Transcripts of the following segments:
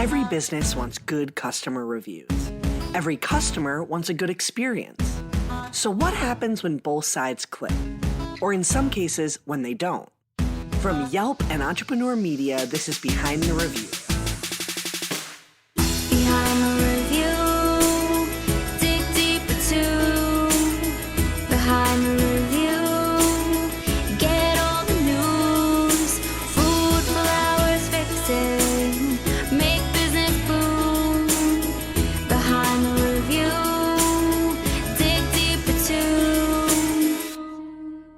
Every business wants good customer reviews. Every customer wants a good experience. So what happens when both sides click? Or in some cases, when they don't? From Yelp and Entrepreneur Media, this is Behind the Review. Behind the review, dig deeper too. Behind the review, get all the news. Food, flowers, fixing, make business boom. Behind the review, dig deeper too.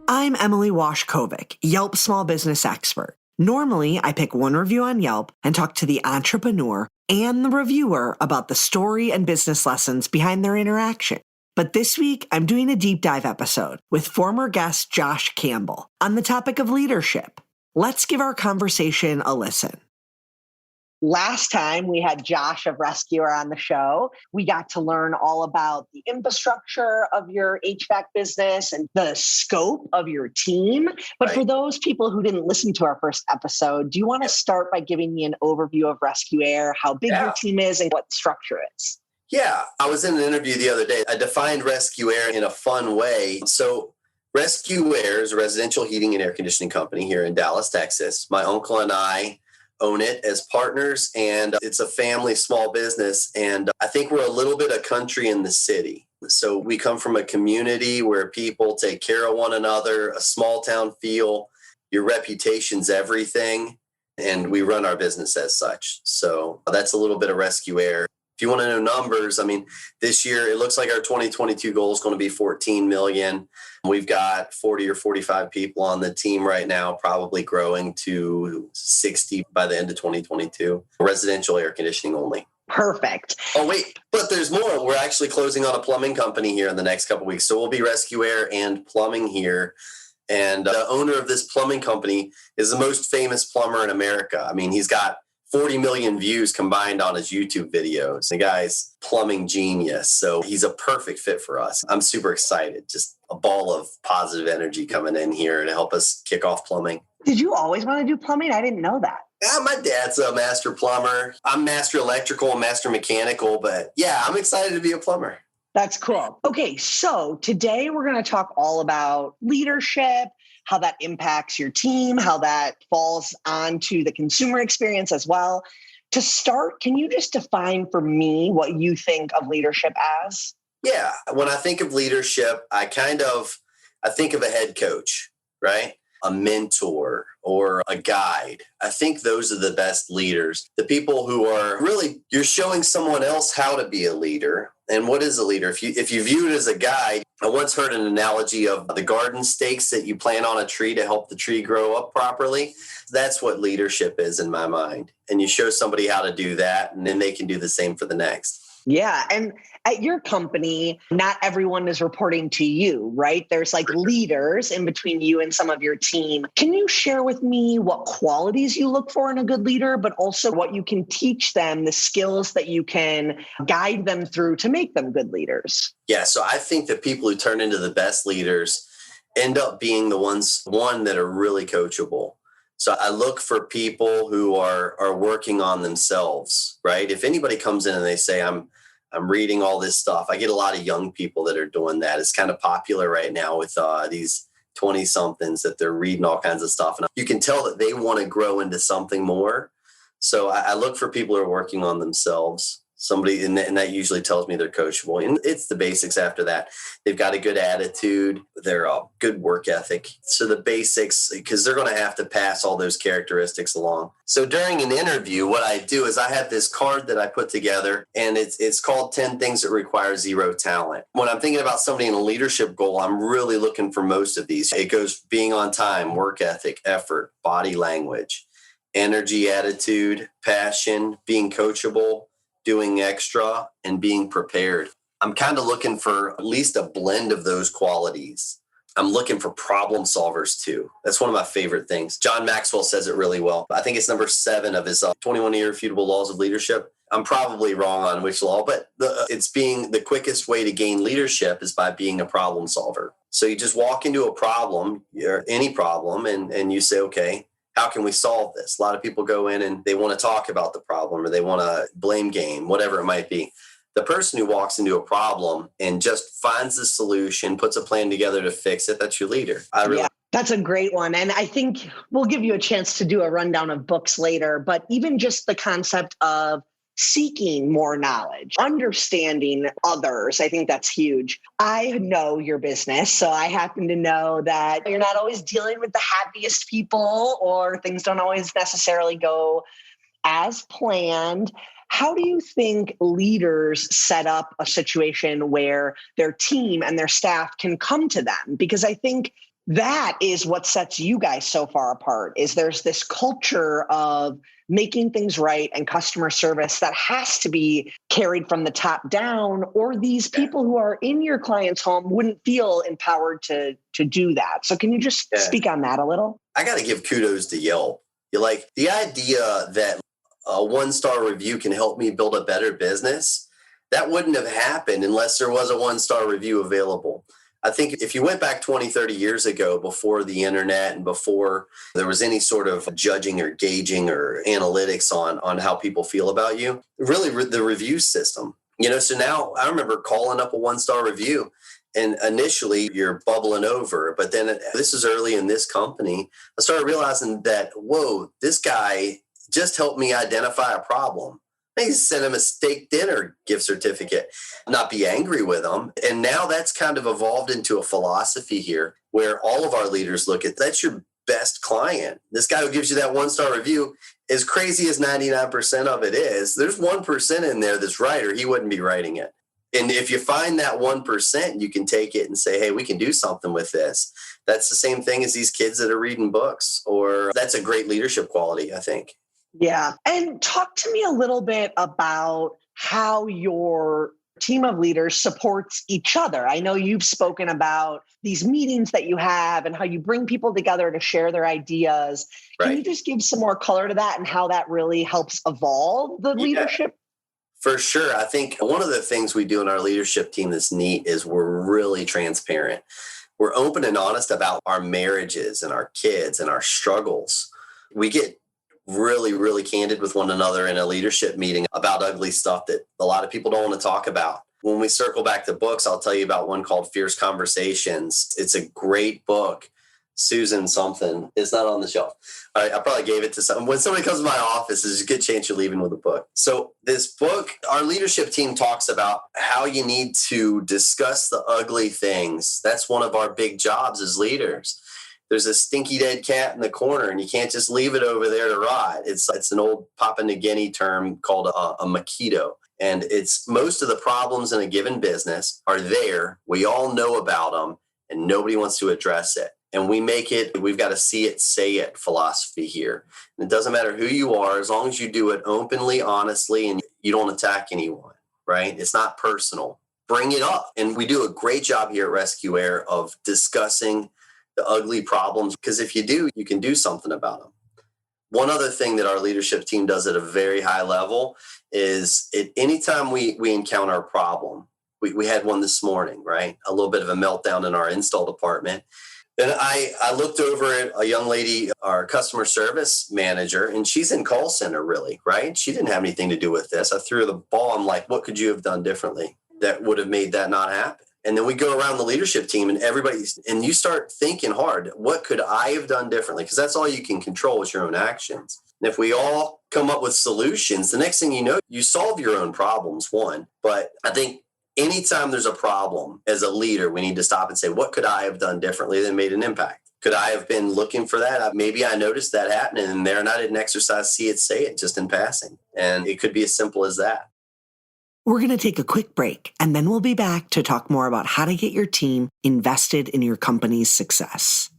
I'm Emily Washkovic, Yelp small business expert. Normally, I pick one review on Yelp and talk to the entrepreneur and the reviewer about the story and business lessons behind their interaction. But this week, I'm doing a deep dive episode with former guest Josh Campbell on the topic of leadership. Let's give our conversation a listen. Last time we had Josh of Rescuer on the show, we got to learn all about the infrastructure of your HVAC business and the scope of your team. But for those people who didn't listen to our first episode, do you want to start by giving me an overview of Rescuer, how big your team is and what the structure is? Yeah, I was in an interview the other day. I defined Rescuer in a fun way. So Rescuer is a residential heating and air conditioning company here in Dallas, Texas. My uncle and I own it as partners, and it's a family small business. And I think we're a little bit of country in the city. So we come from a community where people take care of one another, a small town feel. Your reputation's everything, and we run our business as such. So that's a little bit of Rescuer. If you want to know numbers, I mean, this year, it looks like our 2022 goal is going to be 14 million. We've got 40 or 45 people on the team right now, probably growing to 60 by the end of 2022. Residential air conditioning only. Perfect. Oh, wait, but there's more. We're actually closing on a plumbing company here in the next couple of weeks. So we'll be Rescuer and plumbing here. And the owner of this plumbing company is the most famous plumber in America. I mean, he's got 40 million views combined on his YouTube videos. The guy's plumbing genius. So he's a perfect fit for us. I'm super excited. Just a ball of positive energy coming in here to help us kick off plumbing. Did you always want to do plumbing? I didn't know that. Yeah, my dad's a master plumber. I'm master electrical and master mechanical, but yeah, I'm excited to be a plumber. That's cool. Okay, so today we're going to talk all about leadership, how that impacts your team, how that falls onto the consumer experience as well. To start, can you just define for me what you think of leadership as? Yeah, when I think of leadership, I think of a head coach, right? A mentor or a guide. I think those are the best leaders. The people who are really, you're showing someone else how to be a leader. And what is a leader? If you view it as a guide, I once heard an analogy of the garden stakes that you plant on a tree to help the tree grow up properly. That's what leadership is in my mind. And you show somebody how to do that, and then they can do the same for the next. Yeah. And at your company, not everyone is reporting to you, right? There's like leaders in between you and some of your team. Can you share with me what qualities you look for in a good leader, but also what you can teach them, the skills that you can guide them through to make them good leaders? Yeah. So I think that people who turn into the best leaders end up being the ones that are really coachable. So I look for people who are working on themselves, right? If anybody comes in and they say, I'm reading all this stuff, I get a lot of young people that are doing that. It's kind of popular right now with these 20-somethings that they're reading all kinds of stuff. And you can tell that they want to grow into something more. So I look for people who are working on themselves. Somebody, and that usually tells me they're coachable. And it's the basics after that. They've got a good attitude. They're a good work ethic. So the basics, because they're going to have to pass all those characteristics along. So during an interview, what I do is I have this card that I put together, and it's called 10 Things That Require Zero Talent. When I'm thinking about somebody in a leadership goal, I'm really looking for most of these. It goes being on time, work ethic, effort, body language, energy, attitude, passion, being coachable, doing extra, and being prepared. I'm kind of looking for at least a blend of those qualities. I'm looking for problem solvers too. That's one of my favorite things. John Maxwell says it really well. I think it's number 7 of his 21 Irrefutable Laws of Leadership. I'm probably wrong on which law, but it's being the quickest way to gain leadership is by being a problem solver. So you just walk into a problem, or any problem, and you say, okay, How can we solve this? A lot of people go in and they want to talk about the problem or they want to blame game, whatever it might be. The person who walks into a problem and just finds the solution, puts a plan together to fix it, that's your leader. Yeah, that's a great one. And I think we'll give you a chance to do a rundown of books later, but even just the concept of seeking more knowledge, understanding others, I think that's huge. I know your business, so I happen to know that you're not always dealing with the happiest people or things don't always necessarily go as planned. How do you think leaders set up a situation where their team and their staff can come to them? Because I think that is what sets you guys so far apart, is there's this culture of making things right and customer service that has to be carried from the top down, or these people who are in your client's home wouldn't feel empowered to do that. So can you just speak on that a little? I got to give kudos to Yelp. You like the idea that a 1-star review can help me build a better business. That wouldn't have happened unless there was a 1-star review available. I think if you went back 20, 30 years ago, before the internet and before there was any sort of judging or gauging or analytics on how people feel about you, really the review system, so now I remember calling up a 1-star review and initially you're bubbling over, but then this is early in this company. I started realizing that, whoa, this guy just helped me identify a problem. I sent him a steak dinner gift certificate, not be angry with him. And now that's kind of evolved into a philosophy here where all of our leaders look at, that's your best client. This guy who gives you that 1-star review, as crazy as 99% of it is, there's 1% in there that's right, or he wouldn't be writing it. And if you find that 1%, you can take it and say, hey, we can do something with this. That's the same thing as these kids that are reading books, or that's a great leadership quality, I think. Yeah. And talk to me a little bit about how your team of leaders supports each other. I know you've spoken about these meetings that you have and how you bring people together to share their ideas. Can you just give some more color to that and how that really helps evolve the leadership? For sure. I think one of the things we do in our leadership team that's neat is we're really transparent. We're open and honest about our marriages and our kids and our struggles. We get really, really candid with one another in a leadership meeting about ugly stuff that a lot of people don't want to talk about. When we circle back to books, I'll tell you about one called Fierce Conversations. It's a great book. Susan something. It's not on the shelf. I probably gave it to someone. When somebody comes to my office, there's a good chance you're leaving with a book. So this book, our leadership team talks about how you need to discuss the ugly things. That's one of our big jobs as leaders. There's a stinky dead cat in the corner and you can't just leave it over there to rot. It's an old Papua New Guinea term called a mosquito. And it's most of the problems in a given business are there. We all know about them and nobody wants to address it. And we've got to see it, say it philosophy here. And it doesn't matter who you are, as long as you do it openly, honestly, and you don't attack anyone, right? It's not personal. Bring it up. And we do a great job here at Rescue Air of discussing the ugly problems, because if you do, you can do something about them. One other thing that our leadership team does at a very high level is anytime we encounter a problem, we had one this morning, right? A little bit of a meltdown in our install department. And I looked over at a young lady, our customer service manager, and she's in call center, really, right? She didn't have anything to do with this. I threw her the ball. I'm like, what could you have done differently that would have made that not happen? And then we go around the leadership team and you start thinking hard, what could I have done differently? Because that's all you can control is your own actions. And if we all come up with solutions, the next thing you know, you solve your own problems, one. But I think anytime there's a problem as a leader, we need to stop and say, what could I have done differently that made an impact? Could I have been looking for that? Maybe I noticed that happening in there and I didn't exercise, see it, say it just in passing. And it could be as simple as that. We're going to take a quick break, and then we'll be back to talk more about how to get your team invested in your company's success.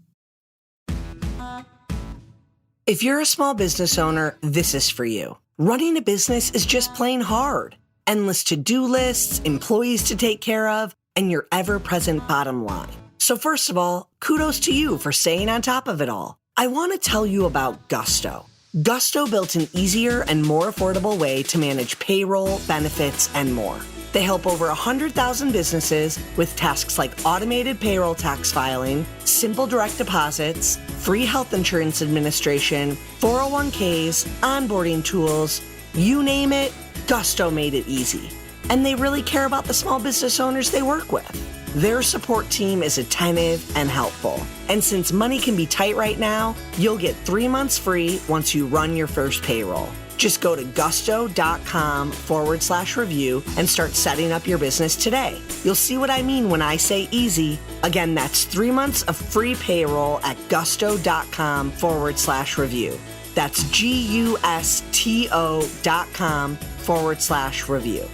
If you're a small business owner, this is for you. Running a business is just plain hard. Endless to-do lists, employees to take care of, and your ever-present bottom line. So first of all, kudos to you for staying on top of it all. I want to tell you about Gusto. Gusto built an easier and more affordable way to manage payroll, benefits, and more. They help over 100,000 businesses with tasks like automated payroll tax filing, simple direct deposits, free health insurance administration, 401ks, onboarding tools, you name it, Gusto made it easy. And they really care about the small business owners they work with. Their support team is attentive and helpful. And since money can be tight right now, you'll get 3 months free once you run your first payroll. Just go to gusto.com/review and start setting up your business today. You'll see what I mean when I say easy. Again, that's 3 months of free payroll at gusto.com/review. That's gusto.com/review.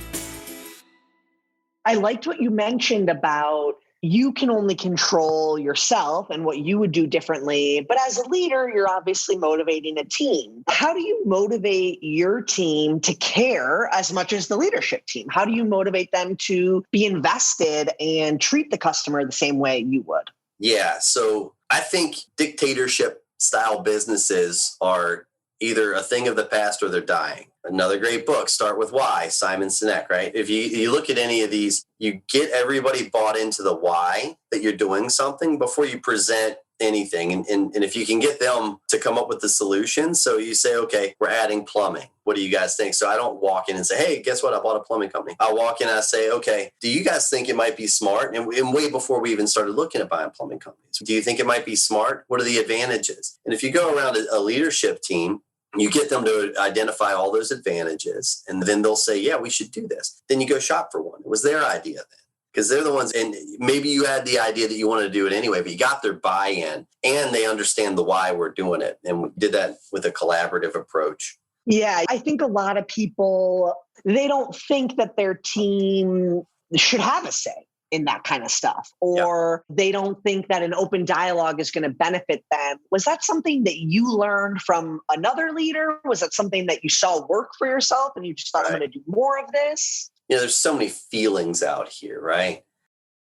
I liked what you mentioned about you can only control yourself and what you would do differently. But as a leader, you're obviously motivating a team. How do you motivate your team to care as much as the leadership team? How do you motivate them to be invested and treat the customer the same way you would? Yeah. So I think dictatorship style businesses are either a thing of the past or they're dying. Another great book, Start With Why, Simon Sinek, right? If you look at any of these, you get everybody bought into the why that you're doing something before you present anything. And if you can get them to come up with the solution. So you say, okay, we're adding plumbing. What do you guys think? So I don't walk in and say, hey, guess what? I bought a plumbing company. I walk in and I say, okay, do you guys think it might be smart? And way before we even started looking at buying plumbing companies, do you think it might be smart? What are the advantages? And if you go around a leadership team, you get them to identify all those advantages, and then they'll say, yeah, we should do this. Then you go shop for one. It was their idea then, because they're the ones, and maybe you had the idea that you wanted to do it anyway, but you got their buy-in, and they understand the why we're doing it. And we did that with a collaborative approach. Yeah, I think a lot of people, they don't think that their team should have a say in that kind of stuff, or they don't think that an open dialogue is going to benefit them. Was that something that you learned from another leader? Was that something that you saw work for yourself and you just thought, I'm going to do more of this? You know, there's so many feelings out here, right?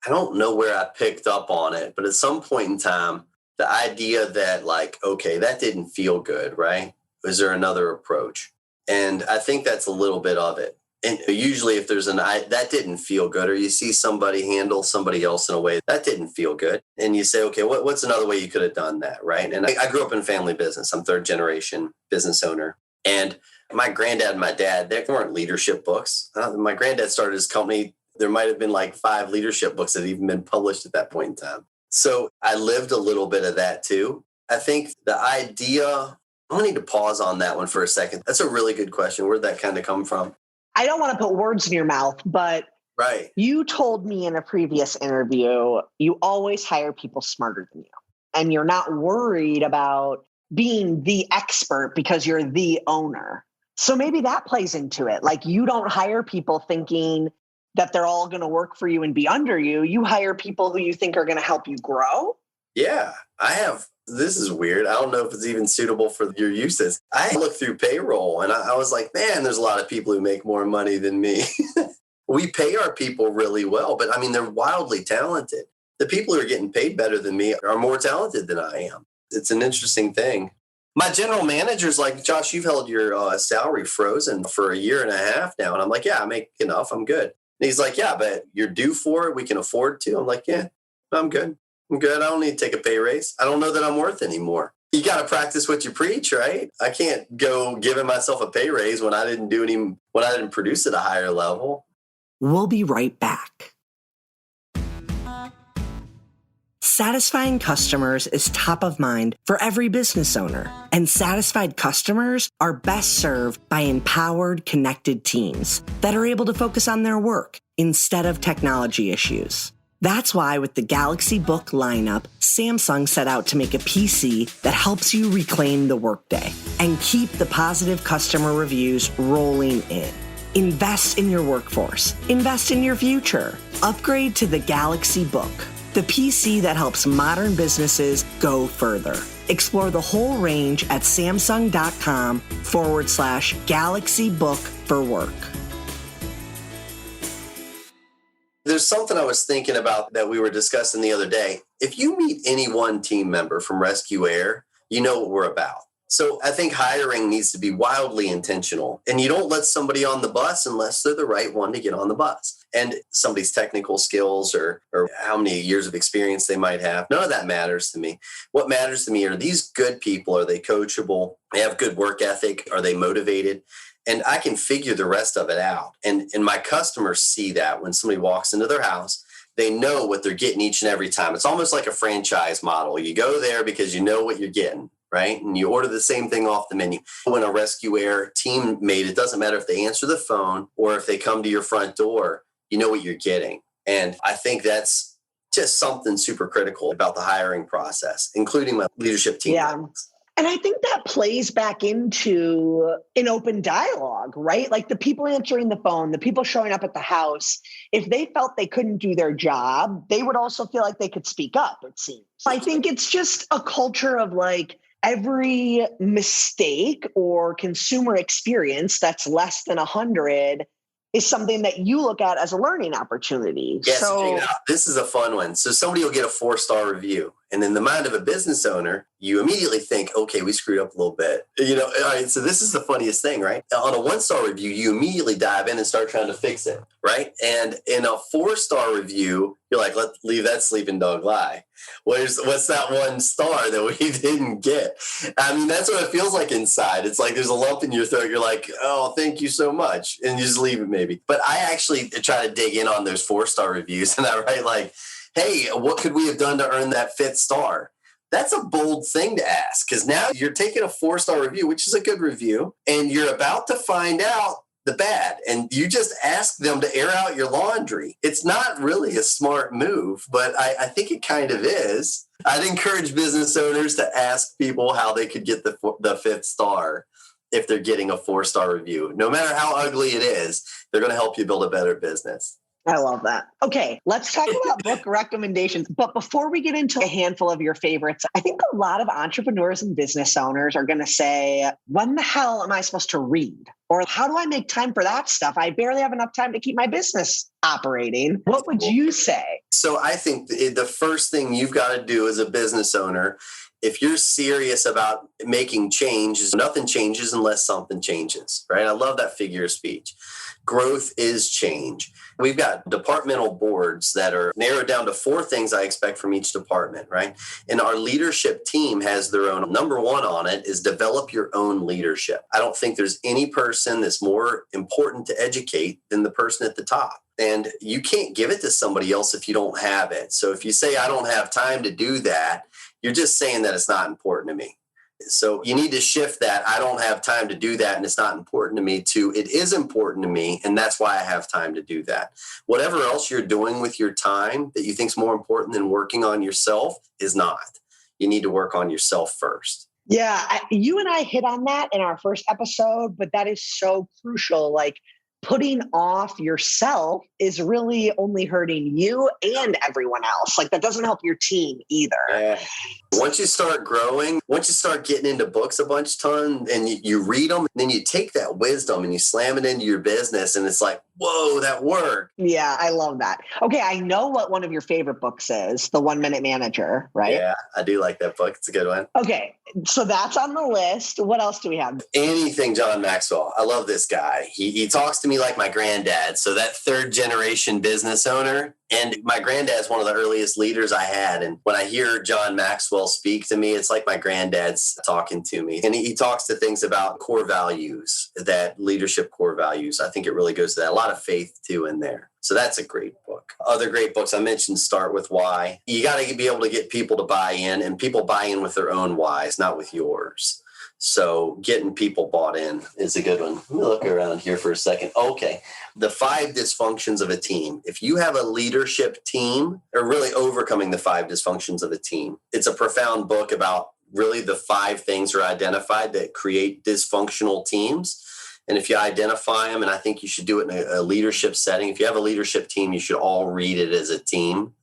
I don't know where I picked up on it, but at some point in time, the idea that like, okay, that didn't feel good, right? Was there another approach? And I think that's a little bit of it. And usually if there's that didn't feel good, or you see somebody handle somebody else in a way that didn't feel good, and you say, okay, what's another way you could have done that, right? And I grew up in family business. I'm third generation business owner. And my granddad and my dad, they weren't leadership books. My granddad started his company. There might have been like 5 leadership books that had even been published at that point in time. So I lived a little bit of that too. I think the idea, I'm going to need to pause on that one for a second. That's a really good question. Where'd that kind of come from? I don't want to put words in your mouth, but right. You told me in a previous interview, you always hire people smarter than you. And you're not worried about being the expert because you're the owner. So maybe that plays into it. Like you don't hire people thinking that they're all going to work for you and be under you. You hire people who you think are going to help you grow. Yeah, I have. This is weird. I don't know if it's even suitable for your uses. I looked through payroll and I was like, man, there's a lot of people who make more money than me. We pay our people really well, but I mean, they're wildly talented. The people who are getting paid better than me are more talented than I am. It's an interesting thing. My general manager's like, Josh, you've held your salary frozen for 1.5 years now. And I'm like, yeah, I make enough. I'm good. And he's like, yeah, but you're due for it. We can afford to. I'm like, yeah, I'm good. I'm good. I don't need to take a pay raise. I don't know that I'm worth anymore. You got to practice what you preach, right? I can't go giving myself a pay raise when I didn't produce at a higher level. We'll be right back. Satisfying customers is top of mind for every business owner, and satisfied customers are best served by empowered, connected teams that are able to focus on their work instead of technology issues. That's why with the Galaxy Book lineup, Samsung set out to make a PC that helps you reclaim the workday and keep the positive customer reviews rolling in. Invest in your workforce. Invest in your future. Upgrade to the Galaxy Book, the PC that helps modern businesses go further. Explore the whole range at samsung.com/Galaxy Book for work. There's something I was thinking about that we were discussing the other day. If you meet any one team member from Rescue Air, you know what we're about. So I think hiring needs to be wildly intentional. And you don't let somebody on the bus unless they're the right one to get on the bus. And somebody's technical skills or how many years of experience they might have, none of that matters to me. What matters to me are these good people? Are they coachable? They have good work ethic? Are they motivated? And I can figure the rest of it out. And my customers see that when somebody walks into their house. They know what they're getting each and every time. It's almost like a franchise model. You go there because you know what you're getting, right? And you order the same thing off the menu. When a rescue air teammate, it doesn't matter if they answer the phone or if they come to your front door, you know what you're getting. And I think that's just something super critical about the hiring process, including my leadership team. Yeah. And I think that plays back into an open dialogue, right? Like the people answering the phone, the people showing up at the house, if they felt they couldn't do their job, they would also feel like they could speak up, it seems. I think it's just a culture of like every mistake or consumer experience that's less than 100 is something that you look at as a learning opportunity. Yes, so this is a fun one. So somebody will get a 4-star review. And in the mind of a business owner, you immediately think, okay, we screwed up a little bit. All right, so this is the funniest thing, right? On a 1-star review, you immediately dive in and start trying to fix it, right? And in a 4-star review, you're like, let's leave that sleeping dog lie. What's that 1 star that we didn't get? I mean, that's what it feels like inside. It's like there's a lump in your throat. You're like, oh, thank you so much. And you just leave it maybe. But I actually try to dig in on those 4-star reviews. And I write like, hey, what could we have done to earn that 5th star? That's a bold thing to ask because now you're taking a 4-star review, which is a good review, and you're about to find out the bad. And you just ask them to air out your laundry. It's not really a smart move, but I think it kind of is. I'd encourage business owners to ask people how they could get the 5th star if they're getting a 4-star review. No matter how ugly it is, they're going to help you build a better business. I love that. Okay, let's talk about book recommendations. But before we get into a handful of your favorites, I think a lot of entrepreneurs and business owners are going to say, when the hell am I supposed to read? Or how do I make time for that stuff? I barely have enough time to keep my business operating. What would you say? So I think the first thing you've got to do as a business owner, if you're serious about making change, is nothing changes unless something changes, right? I love that figure of speech. Growth is change. We've got departmental boards that are narrowed down to 4 things I expect from each department, right? And our leadership team has their own. Number 1 on it is develop your own leadership. I don't think there's any person that's more important to educate than the person at the top. And you can't give it to somebody else if you don't have it. So if you say, I don't have time to do that, you're just saying that it's not important to me. So you need to shift that. I don't have time to do that, and it's not important to me, to it is important to me, and that's why I have time to do that. Whatever else you're doing with your time that you think is more important than working on yourself is not. You need to work on yourself first. Yeah, you and I hit on that in our first episode, but that is so crucial. Like, putting off yourself is really only hurting you and everyone else. Like, that doesn't help your team either. Once you start growing, once you start getting into books a ton and you read them, then you take that wisdom and you slam it into your business. And it's like, whoa, that worked. Yeah, I love that. Okay, I know what one of your favorite books is, The 1 Minute Manager, right? Yeah, I do like that book. It's a good one. Okay, so that's on the list. What else do we have? Anything John Maxwell. I love this guy. He talks to me like my granddad. So that 3rd generation business owner. And my granddad's one of the earliest leaders I had. And when I hear John Maxwell speak to me, it's like my granddad's talking to me. And he talks to things about core values, that leadership core values. I think it really goes to that. A lot of faith too in there. So that's a great book. Other great books I mentioned, Start With Why. You got to be able to get people to buy in, and people buy in with their own whys, not with yours. So getting people bought in is a good one. Let me look around here for a second. Okay. The 5 dysfunctions of a team. If you have a leadership team, or really overcoming the 5 dysfunctions of a team, it's a profound book about really the 5 things are identified that create dysfunctional teams. And if you identify them, and I think you should do it in a leadership setting, if you have a leadership team, you should all read it as a team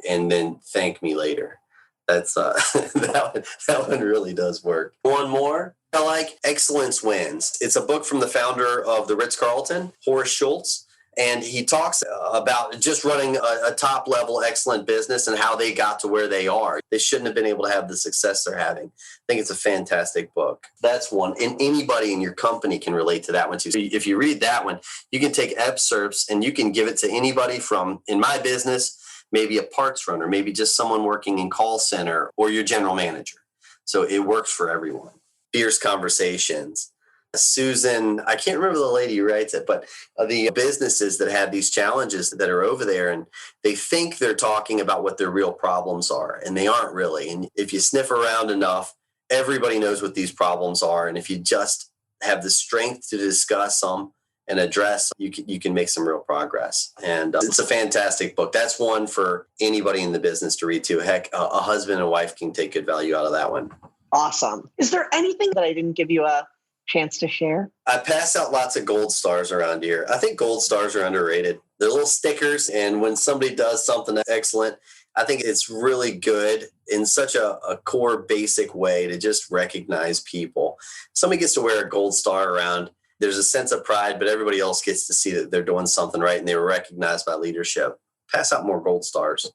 and then thank me later. That's that one really does work. One more. I like Excellence Wins. It's a book from the founder of the Ritz-Carlton, Horace Schultz. And he talks about just running a top level, excellent business and how they got to where they are. They shouldn't have been able to have the success they're having. I think it's a fantastic book. That's one. And anybody in your company can relate to that one too. So if you read that one, you can take excerpts and you can give it to anybody from, in my business, maybe a parts runner, maybe just someone working in call center or your general manager. So it works for everyone. Fierce Conversations. Susan, I can't remember the lady who writes it, but the businesses that have these challenges that are over there, and they think they're talking about what their real problems are, and they aren't really. And if you sniff around enough, everybody knows what these problems are. And if you just have the strength to discuss them and address, you can make some real progress. And it's a fantastic book. That's one for anybody in the business to read too. Heck, a husband and wife can take good value out of that one. Awesome. Is there anything that I didn't give you a chance to share? I pass out lots of gold stars around here. I think gold stars are underrated. They're little stickers, and when somebody does something excellent, I think it's really good in such a core basic way to just recognize people. Somebody gets to wear a gold star around, there's a sense of pride, but everybody else gets to see that they're doing something right and they were recognized by leadership. Pass out more gold stars.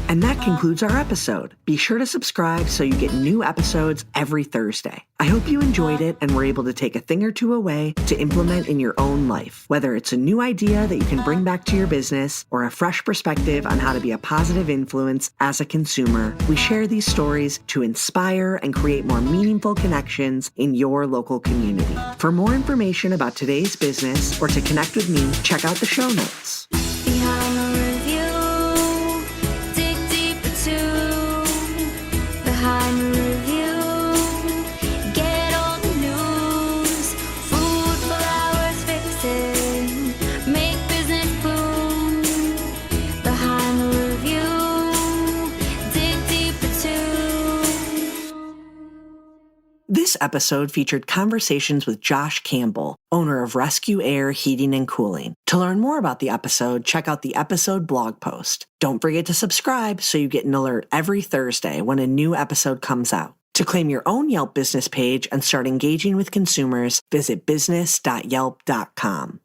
And that concludes our episode. Be sure to subscribe so you get new episodes every Thursday. I hope you enjoyed it and were able to take a thing or two away to implement in your own life. Whether it's a new idea that you can bring back to your business or a fresh perspective on how to be a positive influence as a consumer, we share these stories to inspire and create more meaningful connections in your local community. For more information about today's business or to connect with me, check out the show notes. Behind the review, dig deeper too. Behind the review, get all the news. Food, flowers, fixing, make business boom. Behind the review, dig deeper too. This episode featured conversations with Josh Campbell, owner of Rescue Air Heating and Cooling. To learn more about the episode, check out the episode blog post. Don't forget to subscribe so you get an alert every Thursday when a new episode comes out. To claim your own Yelp business page and start engaging with consumers, visit business.yelp.com.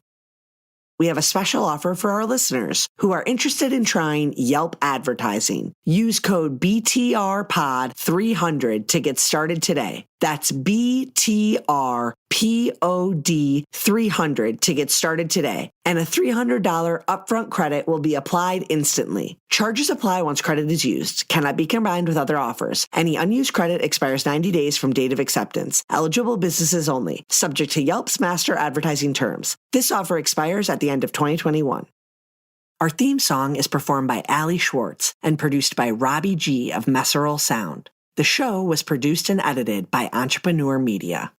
We have a special offer for our listeners who are interested in trying Yelp advertising. Use code BTRPOD300 to get started today. That's BTRPOD300 to get started today. And a $300 upfront credit will be applied instantly. Charges apply once credit is used. Cannot be combined with other offers. Any unused credit expires 90 days from date of acceptance. Eligible businesses only. Subject to Yelp's master advertising terms. This offer expires at the end of 2021. Our theme song is performed by Allie Schwartz and produced by Robbie G. of Messerol Sound. The show was produced and edited by Entrepreneur Media.